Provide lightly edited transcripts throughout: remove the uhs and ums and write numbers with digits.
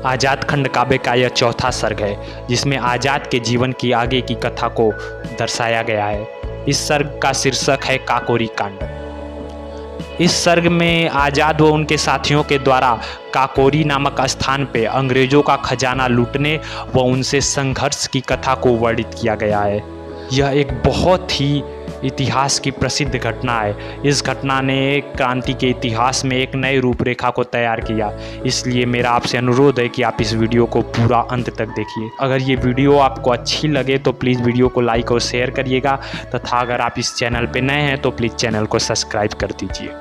आज़ाद खंड काव्य का यह चौथा सर्ग है जिसमें आज़ाद के जीवन की आगे की कथा को दर्शाया गया है। इस सर्ग का शीर्षक है काकोरी कांड। इस सर्ग में आज़ाद व उनके साथियों के द्वारा काकोरी नामक स्थान पे अंग्रेजों का खजाना लूटने व उनसे संघर्ष की कथा को वर्णित किया गया है। यह एक बहुत ही इतिहास की प्रसिद्ध घटना है। इस घटना ने क्रांति के इतिहास में एक नई रूपरेखा को तैयार किया। इसलिए मेरा आपसे अनुरोध है कि आप इस वीडियो को पूरा अंत तक देखिए। अगर ये वीडियो आपको अच्छी लगे तो प्लीज़ वीडियो को लाइक और शेयर करिएगा तथा अगर आप इस चैनल पे नए हैं तो प्लीज़ चैनल को सब्सक्राइब कर दीजिए।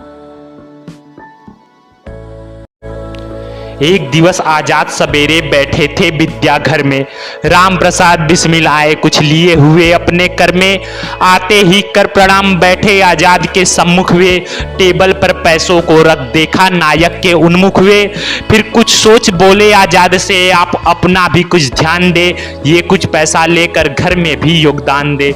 एक दिवस आजाद सवेरे बैठे थे विद्याघर में। राम प्रसाद बिस्मिल आए कुछ लिए हुए अपने कर में। आते ही कर प्रणाम बैठे आजाद के सम्मुख वे। टेबल पर पैसों को रख देखा नायक के उन्मुख वे। फिर कुछ सोच बोले आजाद से आप अपना भी कुछ ध्यान दे। ये कुछ पैसा लेकर घर में भी योगदान दे।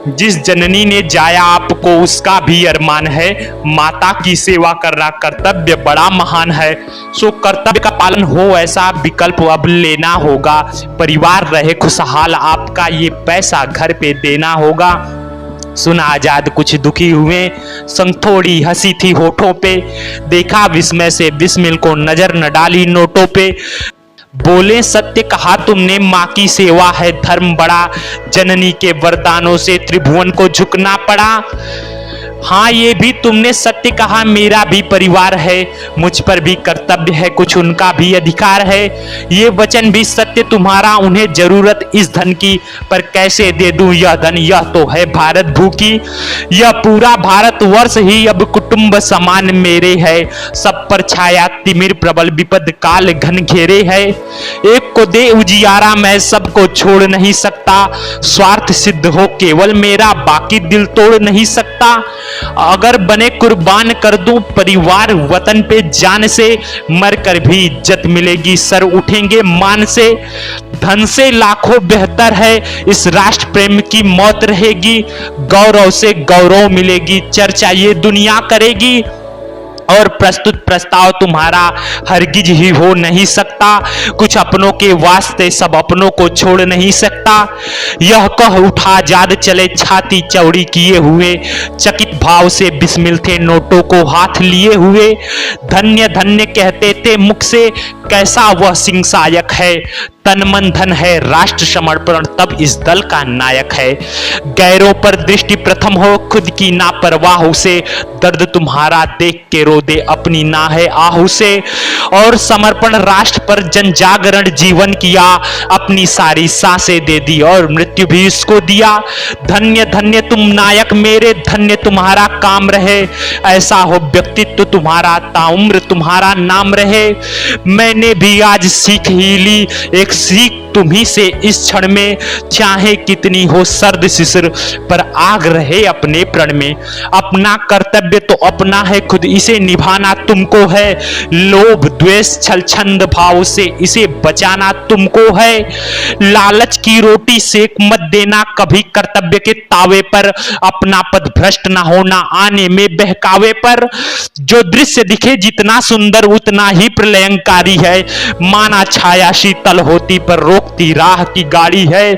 जिस जननी ने जाया आपको उसका भी अरमान है। माता की सेवा करना कर्तव्य बड़ा महान है। सो कर्तव्य का पालन हो ऐसा विकल्प अब लेना होगा। परिवार रहे खुशहाल आपका ये पैसा घर पे देना होगा। सुना आजाद कुछ दुखी हुए संग थोड़ी हंसी थी होठों पे। देखा विस्मय से बिस्मिल को नजर न डाली नोटों पे। बोले सत्य कहा तुमने माँ की सेवा है धर्म बड़ा। जननी के वरदानों से त्रिभुवन को झुकना पड़ा। हाँ ये भी तुमने सत्य कहा मेरा भी परिवार है। मुझ पर भी कर्तव्य है कुछ उनका भी अधिकार है। ये वचन भी सत्य तुम्हारा उन्हें जरूरत इस धन की। पर कैसे दे दूं यह धन यह तो है भारत भूखी। यह पूरा भारत वर्ष ही अब कुटुंब समान मेरे है। सब पर छाया तिमिर प्रबल विपद काल घन घेरे है। एक को दे उजियारा मैं सबको छोड़ नहीं सकता। स्वार्थ सिद्ध हो केवल मेरा बाकी दिल तोड़ नहीं सकता। अगर बने कुर्बान कर दूं परिवार वतन पे जान से। मर कर भी इज्जत मिलेगी सर उठेंगे मान से। धन से लाखों बेहतर है इस राष्ट्र प्रेम की मौत रहेगी। गौरव से गौरव मिलेगी चर्चा ये दुनिया करेगी। और प्रस्तुत प्रस्ताव तुम्हारा हरगिज ही हो नहीं सकता। कुछ अपनों के वास्ते सब अपनों को छोड़ नहीं सकता। यह कह उठा आजाद चले छाती चौड़ी किए हुए। चकित भाव से बिस्मिल थे नोटों को हाथ लिए हुए। धन्य धन्य कहते थे मुख से कैसा वह सिंह सायक है। तन मन धन है राष्ट्र समर्पण तब इस दल का नायक है। गैरों पर दृष्टि प्रथम हो खुद की ना परवाह से। दर्द तुम्हारा देख के रो दे अपनी ना है आहू से। और समर्पण राष्ट्र पर जन जागरण जीवन किया। अपनी सारी सांसें दे दी और मृत्यु भी इसको दिया। धन्य धन्य तुम नायक मेरे धन्य तुम्हारा काम रहे। ऐसा हो व्यक्तित्व तुम्हारा ताउम्र तुम्हारा नाम रहे। मैंने भी आज सीख ही ली एक सीख तुम्ही से इस क्षण में। चाहे कितनी हो सर्द शिशिर पर आग रहे अपने प्रण में। अपना कर्तव्य तो अपना है खुद इसे निभाना तुमको है। लोभ द्वेष छल छंद भाव से इसे बचाना तुमको है। लालच की रोटी सेक मत देना कभी कर्तव्य के तावे पर। अपना पद भ्रष्ट ना होना आने में बहकावे पर। जो दृश्य दिखे जितना सुंदर उतना ही प्रलयंकारी है। माना छाया शीतल होती पर रोकती राह की गाड़ी है।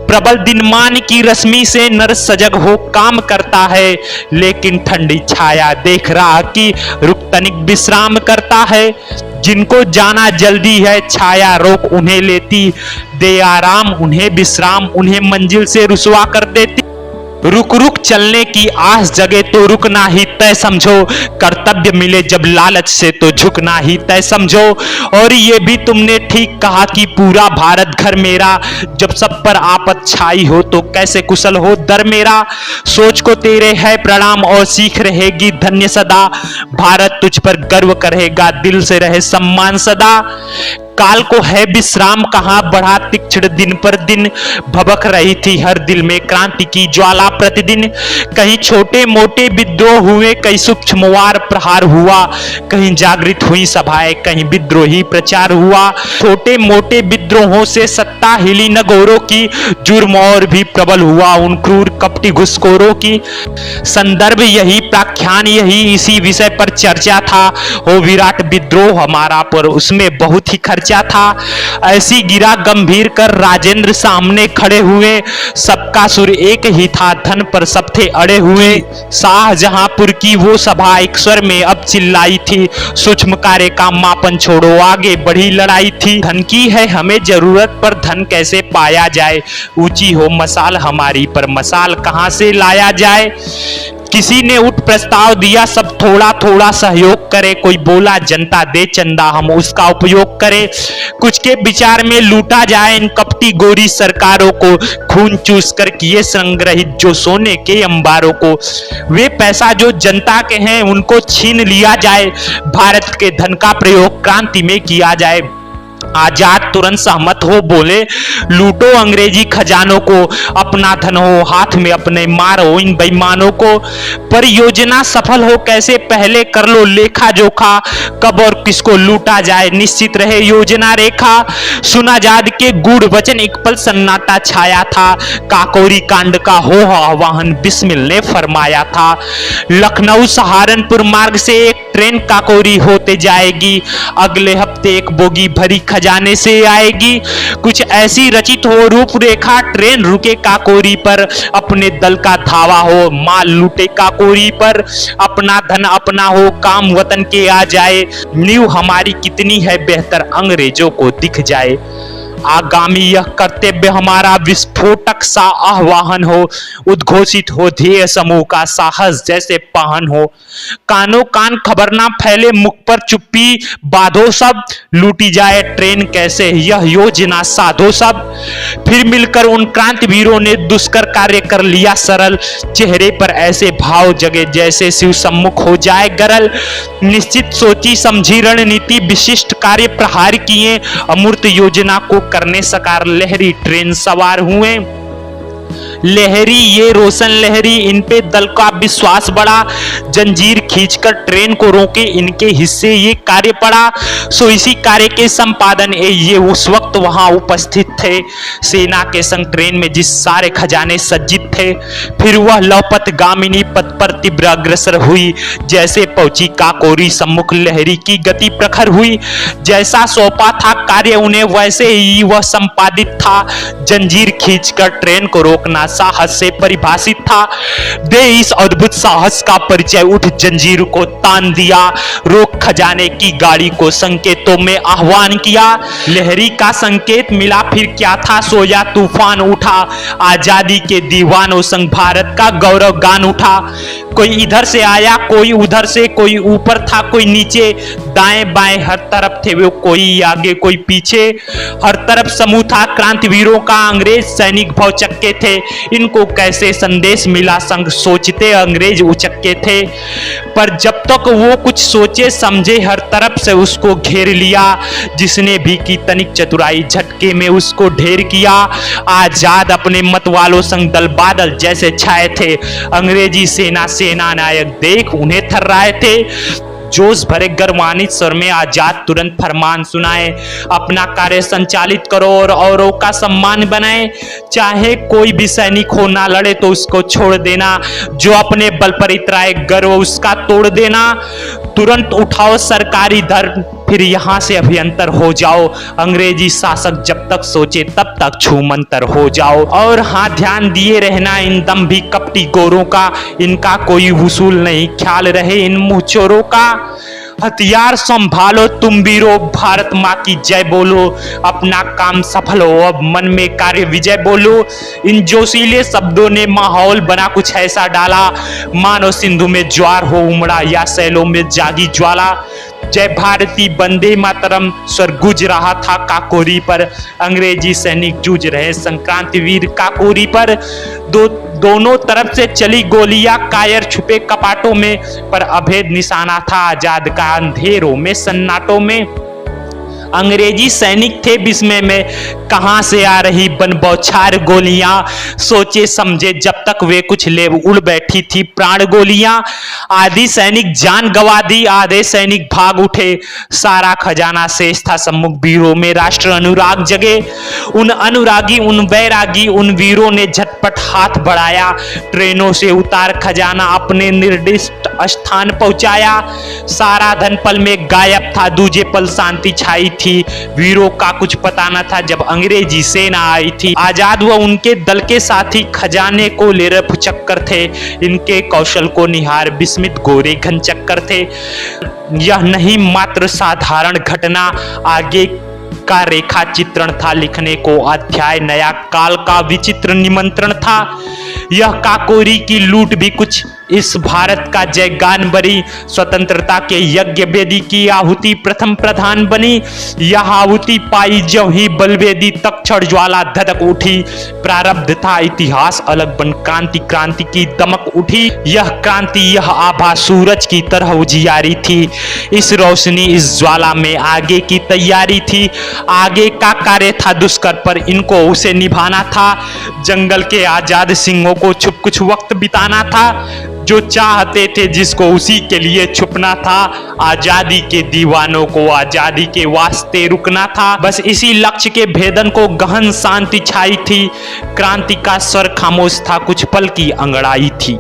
प्रबल दिनमान की रश्मि से नर सजग हो काम करता है। लेकिन ठंडी छाया देख रहा कि रुक तनिक विश्राम करता है। जिनको जाना जल्दी है छाया रोक उन्हें लेती। दे आराम उन्हें विश्राम उन्हें मंजिल से रुसवा कर देती। रुक रुक चलने की आस जगे तो रुकना ही तय समझो। कर्तव्य मिले जब लालच से तो झुकना ही तय समझो। और ये भी तुमने ठीक कहा कि पूरा भारत घर मेरा। जब सब पर आपत छाई हो तो कैसे कुशल हो दर मेरा। सोच को तेरे है प्रणाम और सीख रहेगी धन्य सदा। भारत तुझ पर गर्व करेगा दिल से रहे सम्मान सदा। काल को है विश्राम कहां बढ़ा तीक्ष्ण दिन पर दिन। भभक रही थी हर दिल में क्रांति की ज्वाला प्रतिदिन। कहीं छोटे मोटे विद्रोह हुए कहीं सूक्ष्मवार प्रहार हुआ। कहीं जागृत हुई सभाएं कहीं विद्रोही प्रचार हुआ। छोटे मोटे विद्रोहों से सत्ता हिली नगौरों की। जुर्म और भी प्रबल हुआ उन क्रूर कपटी घुसखोरों की। संदर्भ यही प्राख्यान यही इसी विषय पर चर्चा था। हो विराट विद्रोह हमारा पर उसमें बहुत ही खर्चा था। ऐसी गिरा गंभीर कर राजेंद्र सामने खड़े हुए, सबका सुर एक ही था, धन पर सब थे अड़े हुए। शाहजहांपुर की वो सभा एक स्वर में अब चिल्लाई थी, सूक्ष्म कार्य का मापन छोड़ो आगे बढ़ी लड़ाई थी। धन की है हमें जरूरत पर धन कैसे पाया जाए, ऊंची हो मसाल हमारी पर मसाल कहां से लाया जाए। किसी ने उठ प्रस्ताव दिया सब थोड़ा थोड़ा सहयोग करे, कोई बोला जनता दे चंदा हम उसका उपयोग करें। कुछ के विचार में लूटा जाए इन कपटी गोरी सरकारों को, खून चूस कर किए संग्रहित जो सोने के अंबारों को। वे पैसा जो जनता के हैं उनको छीन लिया जाए, भारत के धन का प्रयोग क्रांति में किया जाए। आजाद तुरंत सहमत हो बोले, लूटो अंग्रेजी खजानों को, अपना धन हो हाथ में अपने, मारो इन बेईमानों को। पर योजना सफल हो कैसे पहले कर लो लेखा जोखा, कब और किसको लूटा जाए निश्चित रहे योजना रेखा। सुना जाद के गूढ़ वचन एक पल सन्नाटा छाया था, काकोरी कांड का हो आह्वान बिस्मिल ने फरमाया था। लखनऊ सहारनपुर मार्ग से एक ट्रेन काकोरी होते जाएगी, अगले हफ्ते एक बोगी भरी खजाने से आएगी। कुछ ऐसी रचित हो रूपरेखा, ट्रेन रुके काकोरी पर, अपने दल का धावा हो माल लूटे काकोरी पर। अपना धन अपना हो काम वतन के आ जाए, नींव हमारी कितनी है बेहतर अंग्रेजों को दिख जाए। आगामी यह कर्तव्य हमारा विस्फोटक सा आह्वान हो, उद्घोषित हो ध्येय समूह का साहस जैसे पाहन हो। कानों कान खबर ना फैले, मुख पर चुप्पी बांधो सब, लूटी जाए ट्रेन कैसे यह योजना साधो सब। फिर मिलकर उन क्रांतिवीरों ने दुष्कर कार्य कर लिया सरल, चेहरे पर ऐसे भाव जगे जैसे शिव सम्मुख हो जाए गरल। निश्चित सोची समझी रणनीति, विशिष्ट कार्य प्रहार किए, अमूर्त योजना को करने सकार लहरी ट्रेन सवार हुए। लहरी ये रोशन लहरी, इन पे दल का विश्वास बढ़ा, जंजीर खींचकर ट्रेन को रोके इनके हिस्से ये कार्य पड़ा। सो इसी कार्य के संपादन ये उस वक्त वहां उपस्थित थे, सेना के संग ट्रेन में जिस सारे खजाने सज्जित थे। फिर वह लौपत गामिनी पथ पर तीव्र अग्रसर हुई, जैसे पहुंची काकोरी सम्मुख लहरी की गति प्रखर हुई। जैसा सौंपा था कार्य उन्हें वैसे ही वह संपादित था, जंजीर खींचकर ट्रेन को रोकना साहस से परिभाषित था। दे इस अद्भुत साहस का परिचय, उठ जंजीर को तान दिया, रोक खजाने की गाड़ी को संकेतों में आह्वान किया। लहरी का संकेत मिला फिर क्या था, सोया तूफान उठा, आजादी के दीवानों संग भारत का गौरव गान उठा। कोई इधर से आया कोई उधर से, कोई ऊपर था कोई नीचे, दाएं बाएं हर तरफ थे वो, कोई आगे कोई पीछे। हर तरफ समूह था क्रांतिवीरों का, अंग्रेज सैनिक भौचक्के थे, इनको कैसे संदेश मिला संग सोचते अंग्रेज उचक्के थे। पर जब तक वो कुछ सोचे समझे हर तरफ से उसको घेर लिया, जिसने भी की तनिक चतुराई झटके में उसको ढेर किया। आजाद अपने मत वालों संग दल बादल जैसे छाए थे, अंग्रेजी सेना सेना नायक देख उन्हें थर्राए थे। जोश भरे गर्वान्वित स्वर में आजाद तुरंत फरमान सुनाए, अपना कार्य संचालित करो और औरों का सम्मान बनाए। चाहे कोई भी सैनिक हो ना लड़े तो उसको छोड़ देना, जो अपने बल पर इतराए गर्व उसका तोड़ देना। तुरंत उठाओ सरकारी धर्म, फिर यहां से अभियंतर हो जाओ, अंग्रेजी शासक जब तक सोचे तब तक छूमंतर हो जाओ। और हाँ ध्यान दिए रहना इन दम भी कपटी गोरों का, इनका कोई वसूल नहीं ख्याल रहे इन मुंहचोरों का। हथियार संभालो तुम वीरो, भारत माँ की जय बोलो, अपना काम सफल हो अब मन में कार्य विजय बोलो। इन जोशीले शब्दों ने माहौल बना कुछ ऐसा डाला, मानो सिंधु में ज्वार हो उमड़ा या सैलों में जागी ज्वाला। जय भारती वंदे मातरम स्वर गुज रहा था काकोरी पर, अंग्रेजी सैनिक जूझ रहे संक्रांति वीर काकोरी पर। दोनों तरफ से चली गोलियां, कायर छुपे कपाटों में, पर अभेद निशाना था आजाद का अंधेरों में सन्नाटों में। अंग्रेजी सैनिक थे विस्मय में, कहां से आ रही बन बौछार गोलियां, सोचे समझे जब तक वे कुछ ले उड़ बैठी थी प्राण गोलियां। आधी सैनिक जान गंवा दी, आधे सैनिक भाग उठे, सारा खजाना शेष था सम्मुख वीरों में, राष्ट्र अनुराग जगे उन अनुरागी उन वैरागी उन वीरों ने झटपट हाथ बढ़ाया, ट्रेनों से उतार खजाना अपने निर्दिष्ट स्थान पहुंचाया। सारा धन पल में गायब था, दूजे पल शांति छाई थी, वीरों का कुछ पता न था जब अंग्रेजी सेना आई थी। आजाद व उनके दल के साथी खजाने को ले रहे भुचक्कर थे, इनके कौशल को निहार विस्मित गोरे घन चक्कर थे। यह नहीं मात्र साधारण घटना, आगे का रेखा चित्रण था, लिखने को अध्याय नया काल का विचित्र निमंत्रण था। यह काकोरी की लूट भी कुछ इस भारत का जयगान बनी, स्वतंत्रता के यज्ञ वेदी की आहुति प्रथम प्रधान बनी। यह आहुति पाई जो ही बलवेदी तक क्षण ज्वाला धधक उठी, प्रारब्ध था इतिहास अलग बन क्रांति क्रांति की दमक उठी। यह क्रांति यह आभा सूरज की तरह उजियारी थी, इस रोशनी इस ज्वाला में आगे की तैयारी थी। आगे का कार्य था दुष्कर पर इनको उसे निभाना था, जंगल के आजाद सिंहों को छुप कुछ वक्त बिताना था, जो चाहते थे जिसको उसी के लिए छुपना था। आजादी के दीवानों को आजादी के वास्ते रुकना था, बस इसी लक्ष्य के भेदन को गहन शांति छाई थी। क्रांति का स्वर खामोश था, कुछ पल की अंगड़ाई थी।